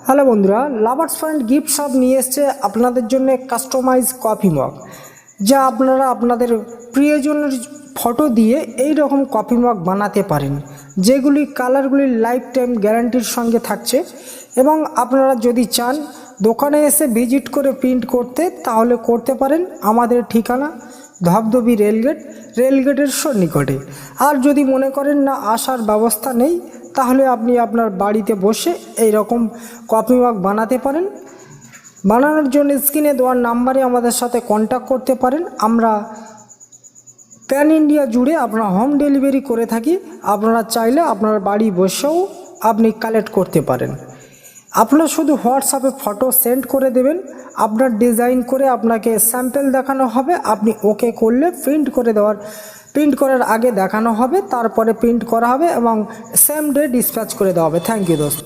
Hello বন্ধুরা, lovers point gift shop নিয়ে এসছে আপনাদের জন্য কাস্টমাইজ কফি মগ, যা আপনারা আপনাদের প্রিয়জনের ফটো দিয়ে এই রকম কফি মগ বানাতে পারেন, যেগুলি কালারগুলি লাইফ টাইম গ্যারান্টির সঙ্গে থাকছে। এবং আপনারা যদি চান দোকানে এসে ভিজিট করে প্রিন্ট করতে, তাহলে করতে পারেন। আমাদের ঠিকানা ধবধবি রেলগেটের সন্নিকটে। আর যদি মনে করেন না আসার ব্যবস্থা নেই, তাহলে আপনি আপনার বাড়িতে বসে এই রকম কফি মগ বানাতে পারেন। বানানোর জন্য স্ক্রিনে দেওয়ার নাম্বারে আমাদের সাথে কন্ট্যাক্ট করতে পারেন। আমরা প্যান ইন্ডিয়া জুড়ে আপনারা হোম ডেলিভারি করে থাকি। আপনারা চাইলে আপনার বাড়ি বসেও আপনি কালেক্ট করতে পারেন। আপনারা শুধু হোয়াটসঅ্যাপে ফটো সেন্ড করে দেবেন, আপনার ডিজাইন করে আপনাকে স্যাম্পল দেখানো হবে। আপনি ওকে করলে প্রিন্ট করার আগে দেখানো হবে, তারপরে প্রিন্ট করা হবে এবং সেম ডে ডিসপ্যাচ করে দেওয়া হবে। থ্যাংক ইউ দোস্ত।